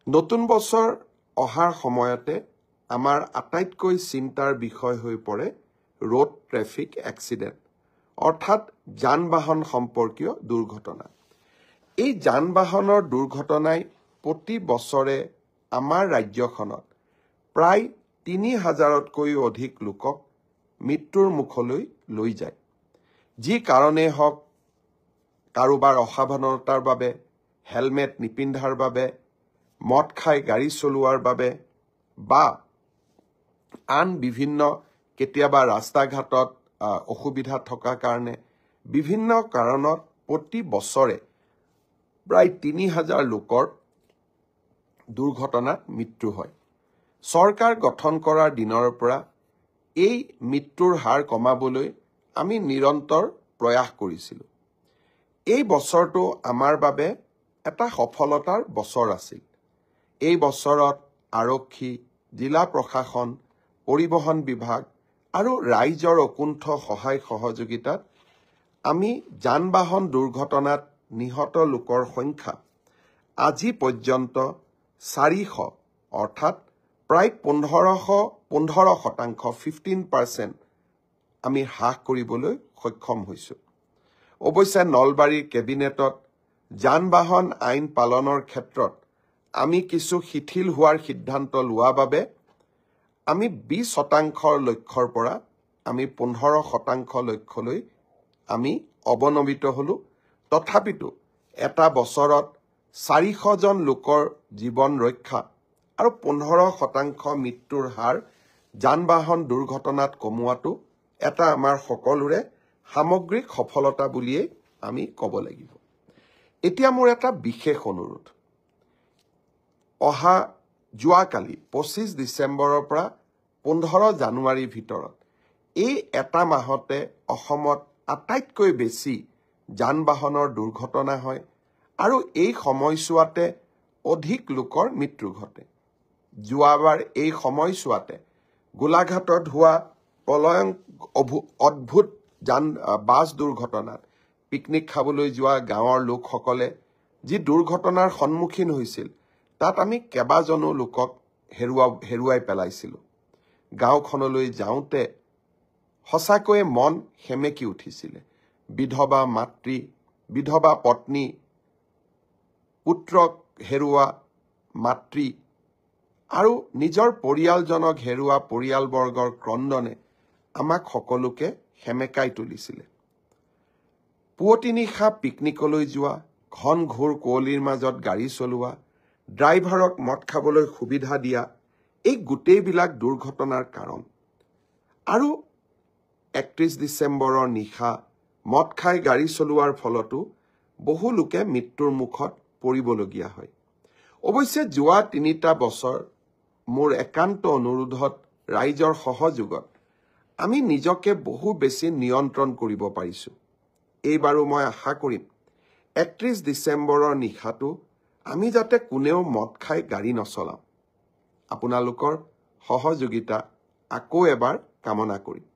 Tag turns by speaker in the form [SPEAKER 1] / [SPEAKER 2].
[SPEAKER 1] নতুন বছৰ অহাৰ সময়তে আমাৰ আটাইতকৈ চিন্তাৰ বিষয় হৈ পৰে ৰোড ট্ৰেফিক এক্সিডেণ্ট অৰ্থাৎ যান-বাহন সম্পৰ্কীয় দুৰ্ঘটনা। এই যান-বাহনৰ দুৰ্ঘটনাই প্ৰতি বছৰে আমাৰ ৰাজ্যখনত প্ৰায় ৩,০০০তকৈও অধিক লোকক মৃত্যুৰ মুখলৈ লৈ যায়। যি কাৰণেই হওক, কাৰোবাৰ অসাৱধানতাৰ বাবে, হেলমেট নিপিন্ধাৰ বাবে, মদ খাই গাড়ী চলোৱাৰ বাবে বা আন বিভিন্ন কেতিয়াবা ৰাস্তা ঘাটত অসুবিধা থকা কাৰণে বিভিন্ন কাৰণত প্ৰতি বছৰে প্ৰায় ৩,০০০ লোকৰ দুৰ্ঘটনাত মৃত্যু হয়। চৰকাৰ গঠন কৰাৰ দিনৰ পৰা এই মৃত্যুৰ হাৰ কমাবলৈ আমি নিৰন্তৰ প্ৰয়াস কৰিছিলোঁ। এই বছৰটো আমাৰ বাবে এটা সফলতাৰ বছৰ আছিল। এই বছৰত আৰক্ষী, জিলা প্ৰশাসন, পৰিবহণ বিভাগ আৰু ৰাইজৰ অকুণ্ঠ সহায় সহযোগিতাত আমি যান-বাহন দুৰ্ঘটনাত নিহত লোকৰ সংখ্যা আজি পৰ্যন্ত ৪০০ অৰ্থাৎ প্ৰায় ১৫% আমি হ্ৰাস কৰিবলৈ সক্ষম হৈছোঁ। অৱশ্যে নলবাৰীৰ কেবিনেটত যান-বাহন আইন পালনৰ ক্ষেত্ৰত আমি কিছু শিথিল হোৱাৰ সিদ্ধান্ত লোৱা বাবে আমি ২০% লক্ষ্যৰ পৰা আমি ১৫% লক্ষ্যলৈ আমি অৱনমিত হলোঁ। তথাপিতো এটা বছৰত ৪০০ জন লোকৰ জীৱন ৰক্ষা আৰু ১৫% মৃত্যুৰ হাৰ যান-বাহন দুৰ্ঘটনাত কমোৱাটো এটা আমাৰ সকলোৰে সামগ্ৰিক সফলতা বুলিয়েই আমি ক'ব লাগিব। এতিয়া মোৰ এটা বিশেষ অনুৰোধ। যোৱাকালি ২৫ ডিচেম্বৰৰ পৰা ১৫ জানুৱাৰীৰ ভিতৰত এই এটা মাহতে অসমত আটাইতকৈ বেছি যান-বাহনৰ দুৰ্ঘটনা হয় আৰু এই সময়ছোৱাতে অধিক লোকৰ মৃত্যু ঘটে। যোৱাবাৰ এই সময়ছোৱাতে গোলাঘাটত হোৱা অদ্ভুত বাছ দুৰ্ঘটনাত পিকনিক খাবলৈ যোৱা গাঁৱৰ লোকসকলে যি দুৰ্ঘটনাৰ সন্মুখীন হৈছিল, তাত আমি কেইবাজনো লোকক হেৰুৱাই পেলাইছিলোঁ। গাঁওখনলৈ যাওঁতে সঁচাকৈয়ে মন সেমেকি উঠিছিলে। বিধৱা মাতৃ, বিধৱা পত্নী, পুত্ৰক হেৰুওৱা মাতৃ আৰু নিজৰ পৰিয়ালজনক হেৰুওৱা পৰিয়ালবৰ্গৰ ক্ৰন্দনে আমাক সকলোকে সেমেকাই তুলিছিলে। পুৱতি নিশা পিকনিকলৈ যোৱা, ঘন ঘোৰ কুঁৱলীৰ মাজত গাড়ী চলোৱা, ড্ৰাইভাৰক মদ খাবলৈ সুবিধা দিয়া, এই গোটেইবিলাক দুৰ্ঘটনাৰ কাৰণ। আৰু ৩১ ডিচেম্বৰৰ নিশা মদ খাই গাড়ী চলোৱাৰ ফলতো বহু লোকে মৃত্যুৰ মুখত পৰিবলগীয়া হয়। অৱশ্যে যোৱা ৩টা বছৰ মোৰ একান্ত অনুৰোধত, ৰাইজৰ সহযোগত আমি নিজকে বহু বেছি নিয়ন্ত্ৰণ কৰিব পাৰিছোঁ। এইবাৰো মই আশা কৰিম ৩১ ডিচেম্বৰৰ নিশাটো আমি যাতে কোনেও মদ খাই গাড়ী নচলাওঁ। আপোনালোকৰ সহযোগিতা আকৌ এবাৰ কামনা কৰিম।